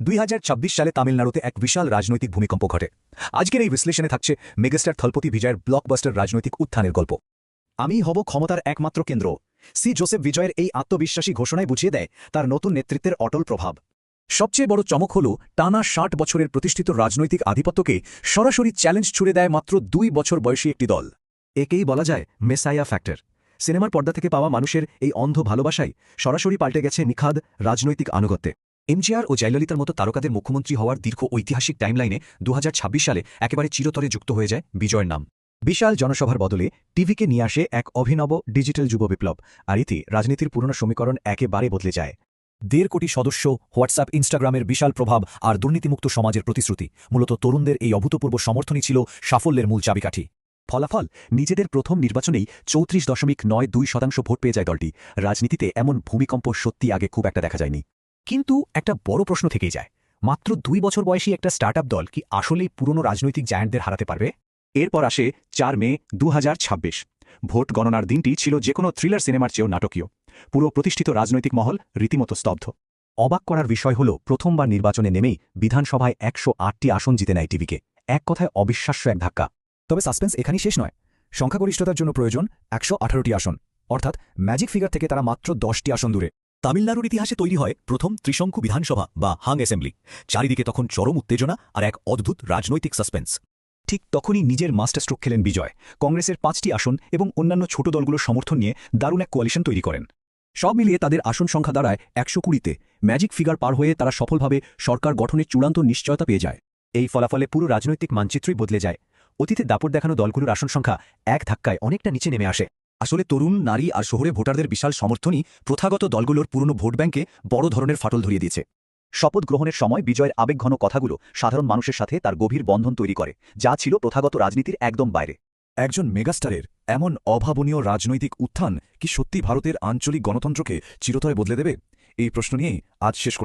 2026 সালে তামিলনাড়ুতে এক বিশাল রাজনৈতিক ভূমিকম্প ঘটে। আজকের এই বিশ্লেষণে থাকছে মেগাস্টার থলপতি বিজয়ের ব্লকবাস্টার রাজনৈতিক উত্থানের গল্প। আমি হব ক্ষমতার একমাত্র কেন্দ্র। জোসেফ বিজয়ের এই আত্মবিশ্বাসী ঘোষণায় বুঝিয়ে দেয় তার নতুন নেতৃত্বের অটল প্রভাব। সবচেয়ে বড় চমক হল টানা 60 বছরের প্রতিষ্ঠিত রাজনৈতিক আধিপত্যকে সরাসরি চ্যালেঞ্জ ছুড়ে দেয় মাত্র 2 বছর বয়সী একটি দল। একেই বলা যায় মেসাইয়া ফ্যাক্টর। সিনেমার পর্দা থেকে পাওয়া মানুষের এই অন্ধ ভালোবাসাই সরাসরি পাল্টে গেছে নিখাদ রাজনৈতিক আনুগত্যে। এমজিআর ও জয়ললিতার মতো তারকাদের মুখ্যমন্ত্রী হওয়ার দীর্ঘ ঐতিহাসিক টাইমলাইনে 2026 সালে একেবারে চিরতরে যুক্ত হয়ে যায় বিজয়ের নাম। বিশাল জনসভার বদলে টিভিকে নিয়ে আসে এক অভিনব ডিজিটাল যুব বিপ্লব, আর এতে রাজনীতির পুরনো সমীকরণ একেবারে বদলে যায়। 1.5 কোটি সদস্য, হোয়াটসঅ্যাপ ইনস্টাগ্রামের বিশাল প্রভাব আর দুর্নীতিমুক্ত সমাজের প্রতিশ্রুতি, মূলত তরুণদের এই অভূতপূর্ব সমর্থনই ছিল সাফল্যের মূল চাবিকাঠি। ফলাফল, নিজেদের প্রথম নির্বাচনেই 34.92% ভোট পেয়ে যায় দলটি। রাজনীতিতে এমন ভূমিকম্প সত্যি আগে খুব একটা দেখা যায়নি। কিন্তু একটা বড় প্রশ্ন থেকেই যায়, মাত্র 2 বছর বয়সী একটা স্টার্টআপ দল কি আসলেই পুরনো রাজনৈতিক জায়ান্টদের হারাতে পারবে? এরপর আসে 4 মে 2026। ভোট গণনার দিনটি ছিল যে কোনো থ্রিলার সিনেমার চেয়েও নাটকীয়। পুরো প্রতিষ্ঠিত রাজনৈতিক মহল রীতিমতো স্তব্ধ। অবাক করার বিষয় হল, প্রথমবার নির্বাচনে নেমেই বিধানসভায় 108টি আসন জিতে নেয় টিভিকে। এক কথায় অবিশ্বাস্য এক ধাক্কা। তবে সাসপেন্স এখানেই শেষ নয়। সংখ্যাগরিষ্ঠতার জন্য প্রয়োজন 118টি আসন, অর্থাৎ ম্যাজিক ফিগার থেকে তারা মাত্র 10টি আসন দূরে। তামিলনাড়ুর ইতিহাসে তৈরি হয় প্রথম ত্রিশঙ্কু বিধানসভা বা হাং অ্যাসেম্বলি। চারিদিকে তখন চরম উত্তেজনা আর এক অদ্ভুত রাজনৈতিক সাসপেন্স। ঠিক তখনই নিজের মাস্টারস্ট্রোক খেলেন বিজয়। কংগ্রেসের 5টি আসন এবং অন্যান্য ছোট দলগুলোর সমর্থন নিয়ে দারুণ এক কোয়ালিশন তৈরি করেন। সব মিলিয়ে তাদের আসন সংখ্যা দাঁড়ায় 120তে। ম্যাজিক ফিগার পার হয়ে তারা সফলভাবে সরকার গঠনের চূড়ান্ত নিশ্চয়তা পেয়ে যায়। এই ফলাফলে পুরো রাজনৈতিক মানচিত্রই বদলে যায়। অতীতে দাপট দেখানো দলগুলোর আসন সংখ্যা এক ধাক্কায় অনেকটা নিচে নেমে আসে। আসলে তরুণ, নারী আর শহুরে ভোটারদের বিশাল সমর্থনই প্রথাগত দলগুলোর পুরনো ভোট ব্যাংকে বড় ধরনের ফাটল ধরিয়ে দিয়েছে। শপথ গ্রহণের সময় বিজয়ের আবেগঘন কথাগুলো সাধারণ মানুষের সাথে তার গভীর বন্ধন তৈরি করে, যা ছিল প্রথাগত রাজনীতির একদম বাইরে। একজন মেগাস্টারের এমন অভাবনীয় রাজনৈতিক উত্থান কি সত্যি ভারতের আঞ্চলিক গণতন্ত্রকে চিরতরে বদলে দেবে? এই প্রশ্ন নিয়েই আজ শেষ